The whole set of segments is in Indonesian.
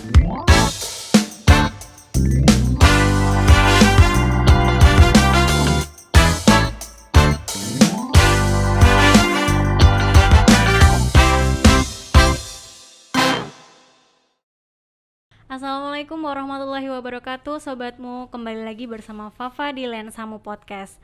Assalamualaikum warahmatullahi wabarakatuh, sobatmu, kembali lagi bersama Fafa di Lensamu Podcast.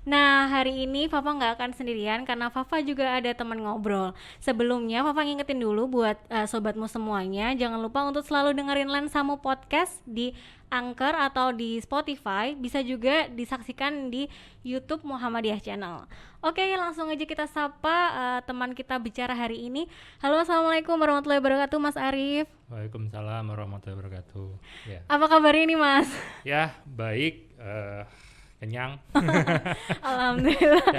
Nah, hari ini Fafa nggak akan sendirian karena Fafa juga ada teman ngobrol. Sebelumnya Fafa ngingetin dulu buat sobatmu semuanya, jangan lupa untuk selalu dengerin Lensamu Podcast di Anchor atau di Spotify, bisa juga disaksikan di YouTube Muhammadiyah Channel. Oke, langsung aja kita sapa teman kita bicara hari ini. Halo, assalamualaikum warahmatullahi wabarakatuh, Mas Arif. Waalaikumsalam warahmatullahi wabarakatuh. Ya, Apa kabarnya nih, Mas? ya baik, kenyang Alhamdulillah.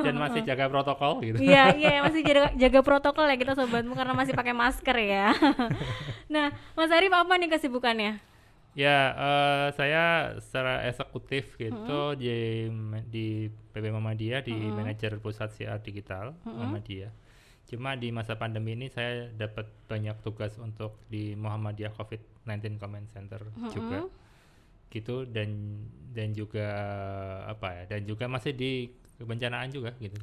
dan masih jaga protokol gitu. Iya, masih jaga protokol ya kita sobatmu karena masih pakai masker ya. Nah, Mas Arif apa nih kesibukannya? Ya, saya secara eksekutif gitu di PP Muhammadiyah di manajer pusat siar digital Muhammadiyah. Cuma di masa pandemi ini saya dapat banyak tugas untuk di Muhammadiyah COVID-19 Command Center juga gitu, dan juga dan juga masih di kebencanaan juga gitu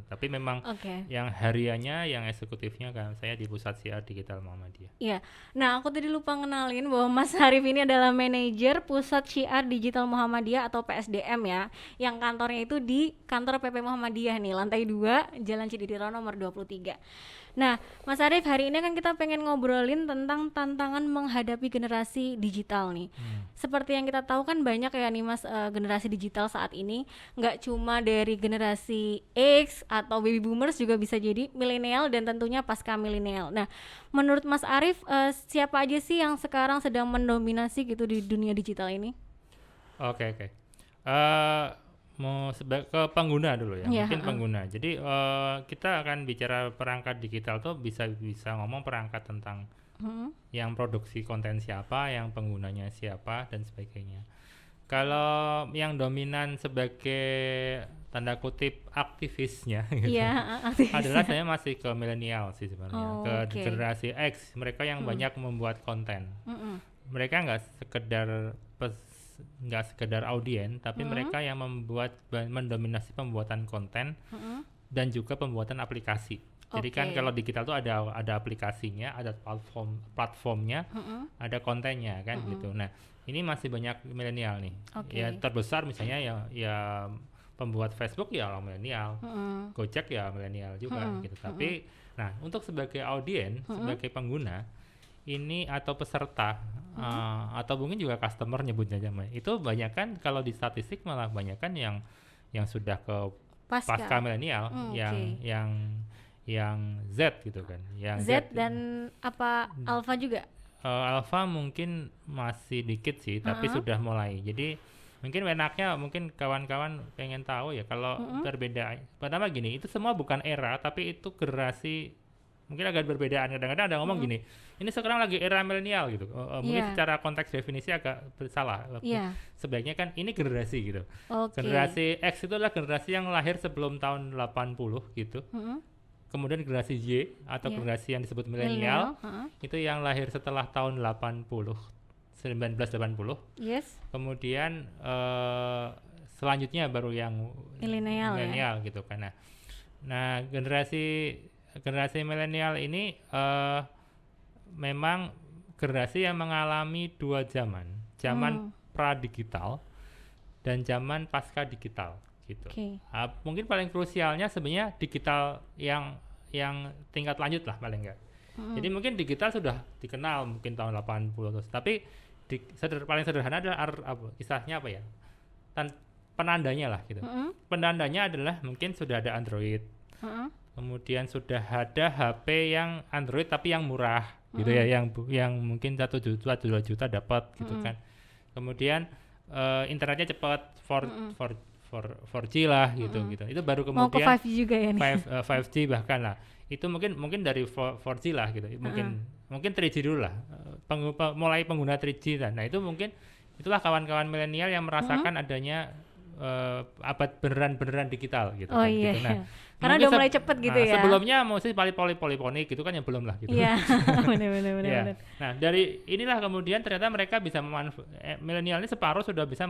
tapi memang yang hariannya, yang eksekutifnya kan saya di pusat siar digital Muhammadiyah. Iya. Nah, aku tadi lupa ngenalin bahwa Mas Arif ini adalah manajer pusat syiar digital Muhammadiyah atau PSDM ya, yang kantornya itu di kantor PP Muhammadiyah nih, lantai 2, Jalan Cididiran nomor 23. Nah, Mas Arif, hari ini kan kita pengen ngobrolin tentang tantangan menghadapi generasi digital nih. Seperti yang kita tahu kan banyak ya nih Mas, generasi digital saat ini, nggak cuma dari generasi X atau baby boomers, juga bisa jadi milenial dan tentunya pasca milenial. Nah, menurut Mas Arif, siapa aja sih yang sekarang sedang mendominasi gitu di dunia digital ini? Oke. Mau ke pengguna dulu ya, mungkin pengguna. Jadi kita akan bicara perangkat digital tuh bisa ngomong perangkat tentang yang produksi konten siapa, yang penggunanya siapa, dan sebagainya. Kalau yang dominan sebagai tanda kutip aktivisnya gitu, adalah saya masih ke milenial sih sebenarnya, ke generasi X, mereka yang banyak membuat konten. Mereka nggak sekedar audien, tapi mereka yang mendominasi pembuatan konten dan juga pembuatan aplikasi. Jadi kan kalau digital tuh ada aplikasinya, ada platformnya, ada kontennya kan gitu. Nah, ini masih banyak milenial nih. Ya terbesar misalnya ya pembuat Facebook ya orang milenial, Gojek ya milenial juga gitu. Tapi nah, untuk sebagai audien, sebagai pengguna ini atau peserta atau mungkin juga customer nyebutnya zaman itu banyak kan, kalau di statistik malah banyak kan yang sudah ke pasca milenial, yang Z gitu kan, yang Z dan apa Alpha juga? Alpha mungkin masih dikit sih, tapi sudah mulai. Jadi mungkin enaknya, mungkin kawan-kawan pengen tahu ya kalau perbedaan. Pertama gini, itu semua bukan era, tapi itu generasi. Mungkin agak berbedaan. Kadang-kadang ada ngomong gini, ini sekarang lagi era milenial gitu. Mungkin secara konteks definisi agak salah. Sebaiknya kan ini generasi gitu. Generasi X itu adalah generasi yang lahir sebelum tahun 80 gitu. Kemudian generasi Y atau generasi yang disebut milenial, itu yang lahir setelah tahun 1980. Kemudian selanjutnya baru yang milenial gitu kan. Nah, generasi milenial ini memang generasi yang mengalami dua zaman pra-digital dan zaman pasca digital gitu. Mungkin paling krusialnya sebenarnya digital yang tingkat lanjut lah paling enggak. Jadi mungkin digital sudah dikenal mungkin tahun 80 terus, tapi paling sederhana adalah istilahnya apa ya? Penandanya lah gitu. Penandanya adalah mungkin sudah ada Android. Kemudian sudah ada HP yang Android tapi yang murah gitu ya, yang mungkin 1 juta 2 juta dapat gitu kan. Kemudian internetnya cepat 4G lah gitu. Itu baru kemudian mau ke 5G juga ya nih. 5G bahkan lah. Itu mungkin dari 4G lah gitu. Mungkin 3G dulu lah. Mulai pengguna 3G. Nah, itu mungkin itulah kawan-kawan milenial yang merasakan adanya abad beneran digital gitu. Oh kan, iya. gitu. Nah, karena udah mulai cepet gitu ya. Sebelumnya mesti poliponik gitu kan yang belum lah gitu. Iya, benar. Ya. Nah, dari inilah kemudian ternyata mereka bisa milenial ini separuh sudah bisa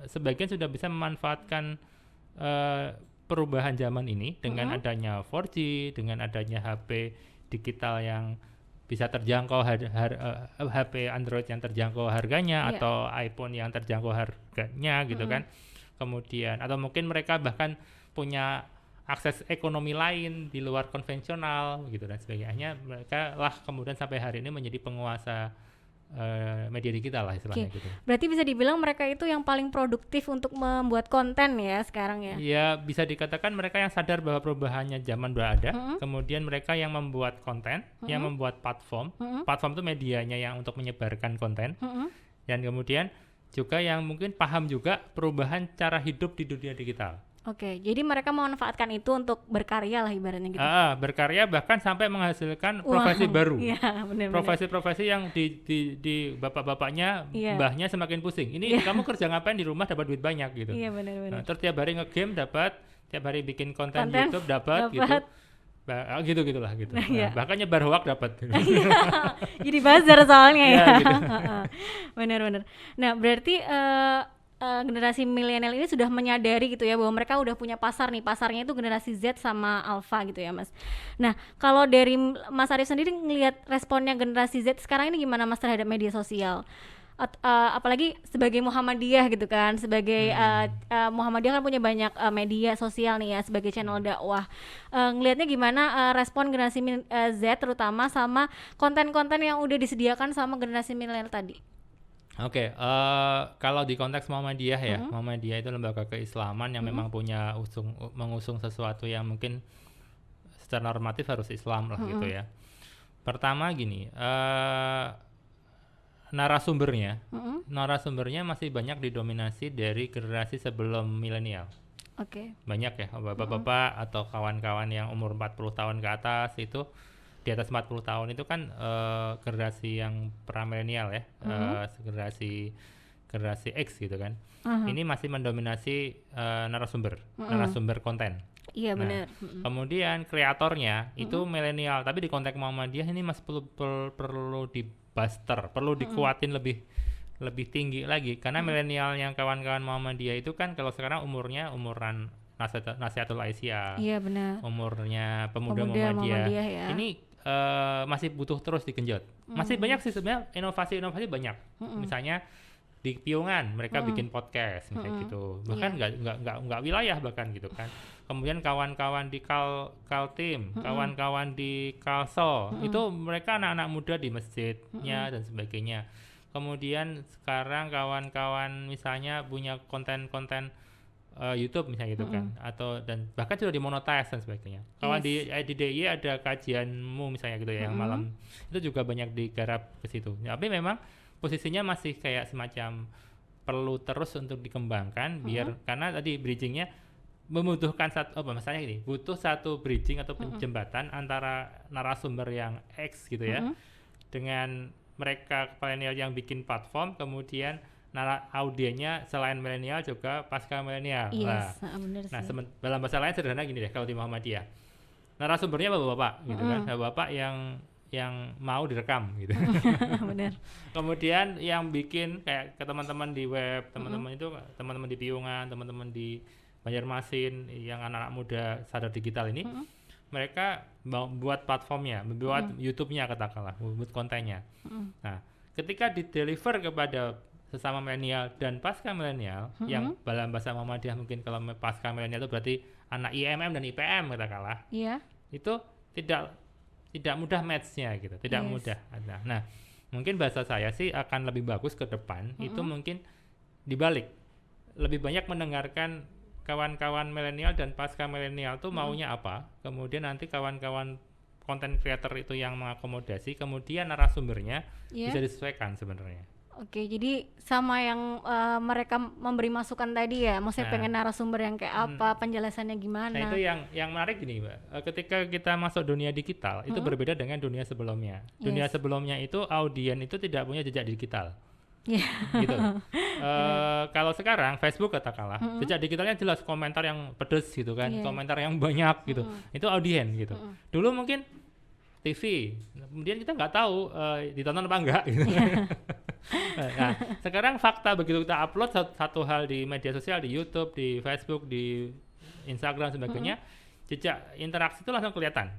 sebagian sudah bisa memanfaatkan perubahan zaman ini dengan adanya 4G, dengan adanya HP digital yang bisa terjangkau HP Android yang terjangkau harganya atau iPhone yang terjangkau harganya gitu kan. Kemudian atau mungkin mereka bahkan punya akses ekonomi lain di luar konvensional gitu dan sebagainya. Mereka lah kemudian sampai hari ini menjadi penguasa media digital lah istilahnya gitu. Berarti bisa dibilang mereka itu yang paling produktif untuk membuat konten ya sekarang ya? Ya bisa dikatakan mereka yang sadar bahwa perubahannya zaman sudah ada. Kemudian mereka yang membuat konten, yang membuat platform. Platform itu medianya yang untuk menyebarkan konten. Dan kemudian juga yang mungkin paham juga perubahan cara hidup di dunia digital. Oke, jadi mereka memanfaatkan itu untuk berkarya lah ibaratnya gitu. Berkarya bahkan sampai menghasilkan profesi baru. Iya, benar. Profesi-profesi yang di bapak-bapaknya, mbahnya semakin pusing. Ini kamu kerja ngapain di rumah dapat duit banyak gitu. Iya, benar. Terus tiap hari nge-game dapat, tiap hari bikin konten YouTube dapat gitu. Gitulah gitu. Nah, bahkan nyebar hoax dapat. Jadi buzzer soalnya ya. Gitu. Benar. Nah, berarti generasi milenial ini sudah menyadari gitu ya bahwa mereka udah punya pasar nih, pasarnya itu generasi Z sama Alpha gitu ya Mas. Nah kalau dari Mas Arif sendiri ngelihat responnya generasi Z sekarang ini gimana Mas terhadap media sosial? Apalagi sebagai Muhammadiyah gitu kan, sebagai Muhammadiyah kan punya banyak media sosial nih ya sebagai channel dakwah. Ngelihatnya gimana respon generasi Z terutama sama konten-konten yang udah disediakan sama generasi milenial tadi? Oke, kalau di konteks Muhammadiyah ya, Muhammadiyah itu lembaga keislaman yang memang punya mengusung sesuatu yang mungkin secara normatif harus Islam lah gitu ya. Pertama gini, narasumbernya masih banyak didominasi dari generasi sebelum milenial. Banyak ya, bapak-bapak atau kawan-kawan yang umur 40 tahun ke atas itu. Di atas 40 tahun itu kan generasi yang pra-milenial ya, generasi X gitu kan. Ini masih mendominasi narasumber konten. Iya benar. Kemudian kreatornya itu milenial, tapi di konteks Muhammadiyah ini masih perlu dibuster, perlu dikuatin lebih tinggi lagi karena milenial yang kawan-kawan Muhammadiyah itu kan kalau sekarang umuran Nasihatul Aisyah. Iya benar. Umurnya pemuda Muhammadiyah. Ya. Ini masih butuh terus digenjot. Masih banyak sih sebenarnya inovasi banyak. Misalnya di Piungan mereka bikin podcast misalnya gitu. Bahkan nggak wilayah bahkan gitu kan. Kemudian kawan-kawan di Kaltim, kawan-kawan di Kalsel, itu mereka anak-anak muda di masjidnya dan sebagainya. Kemudian sekarang kawan-kawan misalnya punya konten-konten YouTube misalnya gitu kan, atau dan bahkan sudah dimonetize dan sebagainya. Kawan di DIY ada kajianmu misalnya gitu ya, yang malam itu juga banyak digarap ke situ. Tapi memang posisinya masih kayak semacam perlu terus untuk dikembangkan biar karena tadi bridgingnya membutuhkan misalnya gini, butuh satu bridging atau jembatan antara narasumber yang X gitu ya dengan mereka milenial yang bikin platform, kemudian audiennya selain milenial juga pasca milenial. Nah, dalam bahasa lain sederhana gini deh kalau di Muhammadiyah. Narasumbernya bapak-bapak gitu kan, bapak yang mau direkam gitu. Benar. Kemudian yang bikin kayak ke teman-teman di web, teman-teman itu teman-teman di Piungan, teman-teman di Banjarmasin yang anak-anak muda sadar digital ini, mereka mau buat platformnya, membuat YouTube-nya katakanlah, membuat kontennya. Nah, ketika di-deliver kepada sesama milenial dan pasca milenial yang dalam bahasa Muhammadiyah mungkin kalau pasca milenial itu berarti anak IMM dan IPM katakanlah. Itu tidak mudah match-nya gitu, tidak mudah. Nah, mungkin bahasa saya sih akan lebih bagus ke depan itu mungkin dibalik. Lebih banyak mendengarkan kawan-kawan milenial dan pasca milenial tuh maunya apa, kemudian nanti kawan-kawan content creator itu yang mengakomodasi, kemudian narasumbernya bisa disesuaikan sebenarnya. Oke, jadi sama yang mereka memberi masukan tadi ya, maksudnya pengen narasumber yang kayak apa, penjelasannya gimana. Nah itu yang menarik gini Mbak, ketika kita masuk dunia digital itu berbeda dengan dunia sebelumnya. Dunia sebelumnya itu audien itu tidak punya jejak digital. gitu. Kalau sekarang Facebook katakanlah, jejak digitalnya jelas komentar yang pedes gitu kan, komentar yang banyak gitu, itu audiens gitu. Dulu mungkin TV, kemudian kita nggak tahu ditonton apa enggak gitu. Nah, sekarang fakta begitu kita upload satu hal di media sosial, di YouTube, di Facebook, di Instagram sebagainya, jejak interaksi itu langsung kelihatan.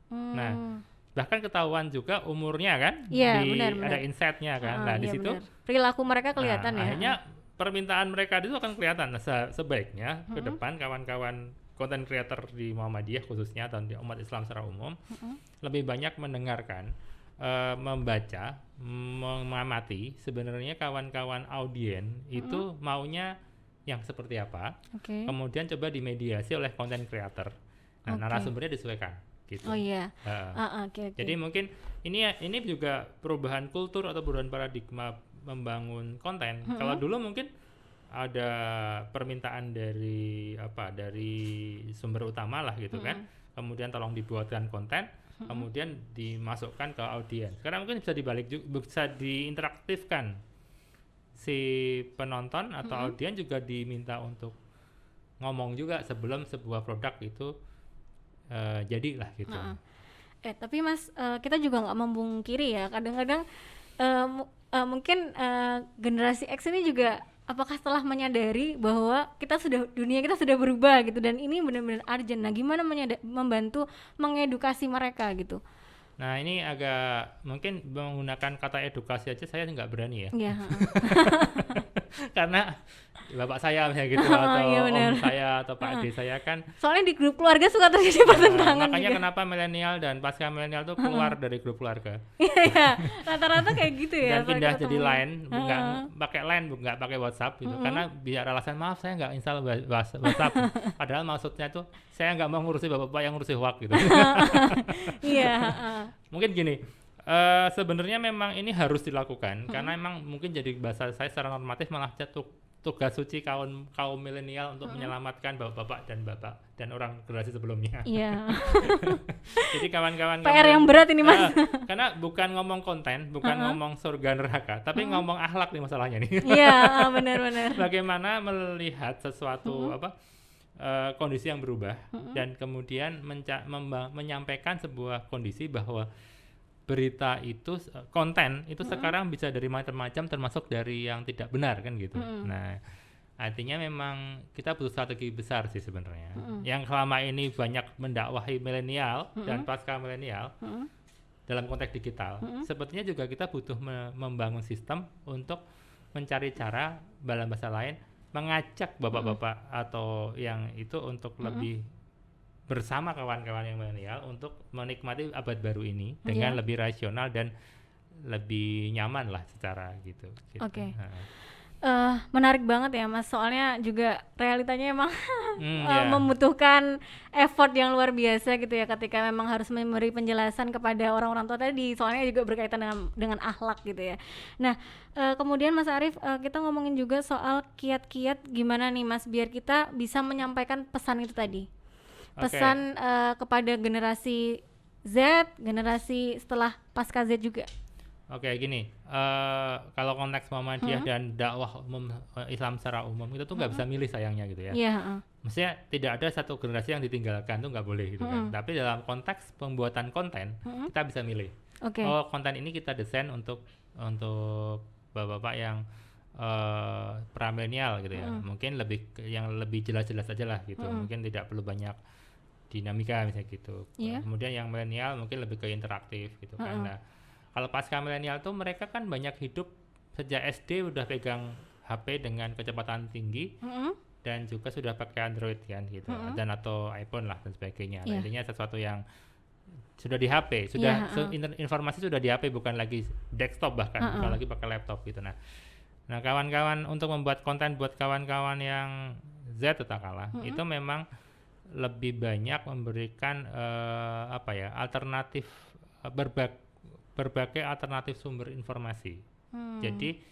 Nah, bahkan ketahuan juga umurnya kan, benar. Ada insight-nya kan. Nah, di situ perilaku mereka kelihatan ya. Akhirnya permintaan mereka itu akan kelihatan. Nah, sebaiknya ke depan kawan-kawan content creator di Muhammadiyah khususnya atau di umat Islam secara umum lebih banyak mendengarkan, membaca, mengamati sebenarnya kawan-kawan audien itu maunya yang seperti apa. Kemudian coba dimediasi oleh content creator. Nah, narasumbernya disesuaikan. Gitu. Jadi mungkin ini juga perubahan kultur atau perubahan paradigma membangun konten. Kalau dulu mungkin ada permintaan dari sumber utama lah gitu kan, kemudian tolong dibuatkan konten, kemudian dimasukkan ke audiens. Sekarang mungkin bisa dibalik juga, bisa diinteraktifkan si penonton atau audiens juga diminta untuk ngomong juga sebelum sebuah produk itu jadilah gitu. Tapi Mas, kita juga nggak memungkiri ya, kadang-kadang mungkin generasi X ini juga apakah setelah menyadari bahwa dunia kita sudah berubah gitu, dan ini benar-benar urgent. Nah, gimana membantu mengedukasi mereka gitu? Nah, ini agak mungkin menggunakan kata edukasi aja saya nggak berani ya. Karena bapak saya misalnya gitu atau om saya atau Pak Ade saya kan, soalnya di grup keluarga suka terjadi pertentangan makanya juga. Kenapa milenial dan pasca milenial tuh keluar dari grup keluarga. Rata-rata kayak gitu ya. Dan pindah jadi Line, nggak pakai Line, nggak pakai WhatsApp gitu, karena biar alasan maaf saya nggak install WhatsApp. Padahal maksudnya tuh saya nggak mau ngurusi bapak yang ngurusi hoax gitu. Mungkin gini, sebenarnya memang ini harus dilakukan karena memang mungkin jadi bahasa saya secara normatif malah tugas suci kaum milenial untuk menyelamatkan bapak-bapak dan orang generasi sebelumnya. Jadi kawan-kawan PR yang berat ini Mas. Karena bukan ngomong konten, bukan ngomong surga neraka, tapi ngomong akhlak nih masalahnya nih. Benar-benar. Bagaimana melihat sesuatu kondisi yang berubah dan kemudian menyampaikan sebuah kondisi bahwa berita itu, konten itu sekarang bisa dari macam-macam, termasuk dari yang tidak benar kan gitu. Nah, artinya memang kita butuh strategi besar sih sebenarnya. Yang selama ini banyak mendakwahi milenial dan pasca milenial dalam konteks digital, sepertinya juga kita butuh membangun sistem untuk mencari cara, dalam bahasa lain, mengajak bapak-bapak atau yang itu untuk lebih bersama kawan-kawan yang milenial untuk menikmati abad baru ini dengan lebih rasional dan lebih nyaman lah secara gitu. Menarik banget ya Mas, soalnya juga realitanya emang membutuhkan effort yang luar biasa gitu ya ketika memang harus memberi penjelasan kepada orang-orang tua tadi, soalnya juga berkaitan dengan akhlak gitu ya. Nah, kemudian Mas Arief, kita ngomongin juga soal kiat-kiat gimana nih Mas biar kita bisa menyampaikan pesan itu tadi, pesan kepada generasi Z, generasi setelah pasca Z juga. Gini, kalau konteks Muhammadiyah dan dakwah umum Islam secara umum itu tuh nggak bisa milih sayangnya gitu ya. Maksudnya tidak ada satu generasi yang ditinggalkan, tuh nggak boleh gitu kan. Tapi dalam konteks pembuatan konten kita bisa milih. Konten ini kita desain untuk bapak-bapak yang pramilenial gitu ya. Mungkin yang lebih jelas-jelas aja lah gitu. Mungkin tidak perlu banyak dinamika misalnya gitu. Kemudian yang milenial mungkin lebih ke interaktif gitu kan. Nah, kalau pasca milenial tuh mereka kan banyak hidup sejak SD udah pegang HP dengan kecepatan tinggi dan juga sudah pakai Android kan gitu, dan atau iPhone lah dan sebagainya. Intinya sesuatu yang sudah di HP, informasi sudah di HP, bukan lagi desktop bahkan, bukan lagi pakai laptop gitu. Nah, kawan-kawan untuk membuat konten buat kawan-kawan yang Z katakanlah, itu memang lebih banyak memberikan alternatif, berbagai alternatif sumber informasi. Jadi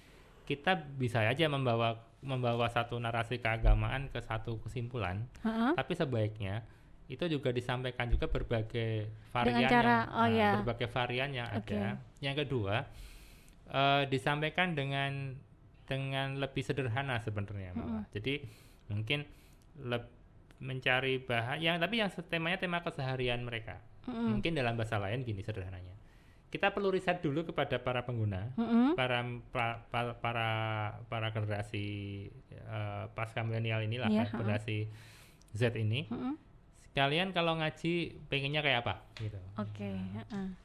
kita bisa aja membawa satu narasi keagamaan ke satu kesimpulan, tapi sebaiknya itu juga disampaikan juga berbagai varian berbagai varian yang ada. Yang kedua, disampaikan dengan dengan lebih sederhana sebenarnya malah. Jadi mungkin mencari bahan yang temanya tema keseharian mereka. Mungkin dalam bahasa lain gini sederhananya. Kita perlu riset dulu kepada para pengguna, para generasi pasca milenial inilah, generasi Z ini. Kalian kalau ngaji pengennya kayak apa gitu.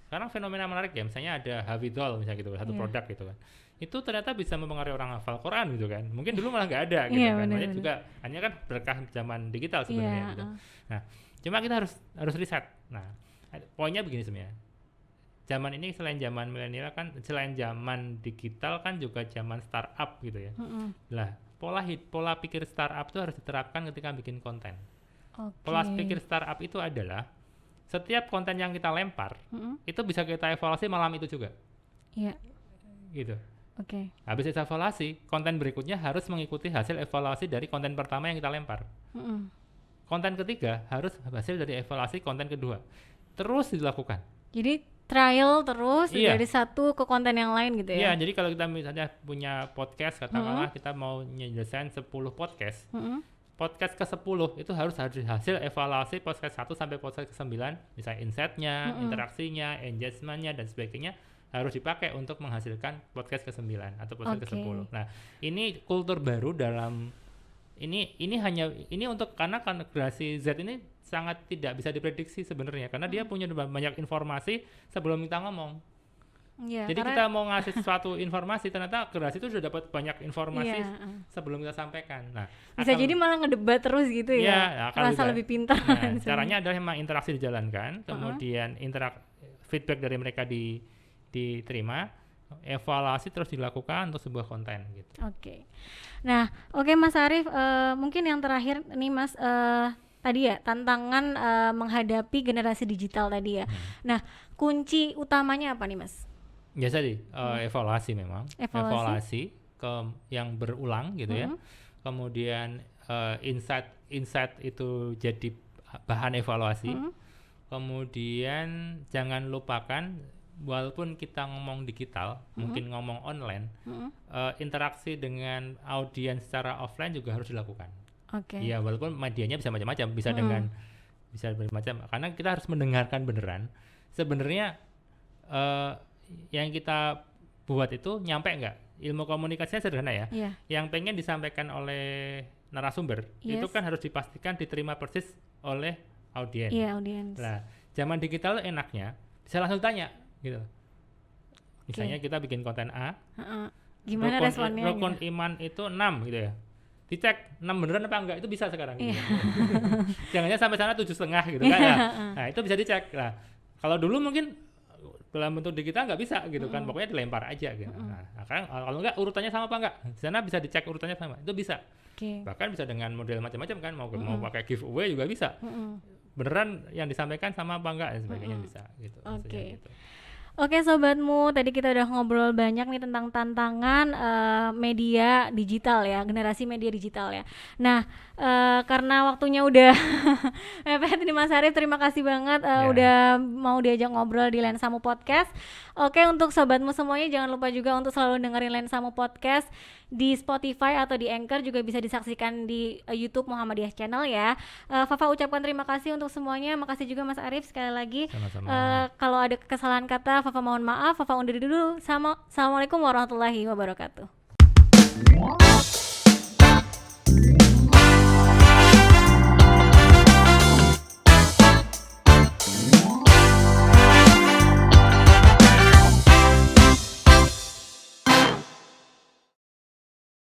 Sekarang fenomena menarik ya, misalnya ada Hafidhol misalnya gitu, satu produk gitu kan. Itu ternyata bisa mempengaruhi orang hafal Quran gitu kan. Mungkin dulu malah nggak ada gitu kan. Makanya juga hanya kan berkah zaman digital sebenarnya gitu. Nah, cuma kita harus riset. Nah, poinnya begini sebenarnya. Zaman ini selain zaman milenial kan, selain zaman digital kan juga zaman startup gitu ya. Lah, pola pikir startup itu harus diterapkan ketika bikin konten. Pola pikir startup itu adalah setiap konten yang kita lempar itu bisa kita evaluasi malam itu juga. Gitu. Habis evaluasi, konten berikutnya harus mengikuti hasil evaluasi dari konten pertama yang kita lempar. Konten ketiga harus hasil dari evaluasi konten kedua. Terus dilakukan. Jadi trial terus dari satu ke konten yang lain gitu ya? Iya, jadi kalau kita misalnya punya podcast, katakanlah kita mau nyelesain 10 podcast. Podcast ke-10 itu harus hasil evaluasi podcast 1 sampai podcast ke-9, misalnya insight-nya, interaksinya, engagement-nya, dan sebagainya harus dipakai untuk menghasilkan podcast ke-9 atau podcast ke-10. Nah, ini kultur baru dalam ini untuk karena generasi Z ini sangat tidak bisa diprediksi sebenarnya karena dia punya banyak informasi sebelum kita ngomong. Jadi kita mau ngasih suatu informasi ternyata generasi itu sudah dapat banyak informasi sebelum kita sampaikan. Nah, bisa jadi malah ngedebat terus gitu ya. Merasa lebih pintar. Nah, caranya adalah memang interaksi dijalankan, kemudian feedback dari mereka diterima, evaluasi terus dilakukan untuk sebuah konten gitu. Nah, Mas Arief, mungkin yang terakhir nih Mas, tadi ya tantangan menghadapi generasi digital tadi ya. Nah, kunci utamanya apa nih Mas? Biasa evaluasi memang. Evaluasi yang berulang gitu ya. Kemudian insight itu jadi bahan evaluasi. Kemudian jangan lupakan walaupun kita ngomong digital, mungkin ngomong online, interaksi dengan audiens secara offline juga harus dilakukan. Ya walaupun medianya bisa macam-macam, bisa bermacam, karena kita harus mendengarkan beneran. Sebenarnya yang kita buat itu nyampe nggak? Ilmu komunikasinya sederhana ya. Yang pengen disampaikan oleh narasumber itu kan harus dipastikan diterima persis oleh audiens. Nah, zaman digital enaknya bisa langsung tanya gitu. Misalnya kita bikin konten A, gimana responnya? Rukun iman itu 6 gitu ya. Dicek 6 beneran apa enggak, itu bisa sekarang gitu. Jangannya sampai sana 7,5 gitu kan ya. Nah, itu bisa dicek. Nah, kalau dulu mungkin dalam bentuk digital nggak bisa gitu kan, pokoknya dilempar aja gitu. Nah, kalau enggak urutannya sama apa enggak? Di sana bisa dicek urutannya sama, itu bisa. Bahkan bisa dengan model macam-macam kan, mau pakai giveaway juga bisa. Beneran yang disampaikan sama apa enggak dan sebagainya bisa gitu. Oke Sobatmu, tadi kita udah ngobrol banyak nih tentang tantangan media digital ya, generasi media digital ya. Nah, karena waktunya udah mepet nih Mas Arief, terima kasih banget udah mau diajak ngobrol di Lensamu Podcast. Oke, untuk Sobatmu semuanya jangan lupa juga untuk selalu dengerin Lensamu Podcast di Spotify atau di Anchor, juga bisa disaksikan di YouTube Muhammadiyah Channel ya. Fafa ucapkan terima kasih untuk semuanya. Makasih juga Mas Arief sekali lagi. Kalau ada kesalahan kata Fafa mohon maaf. Fafa undur dulu. Assalamualaikum warahmatullahi wabarakatuh.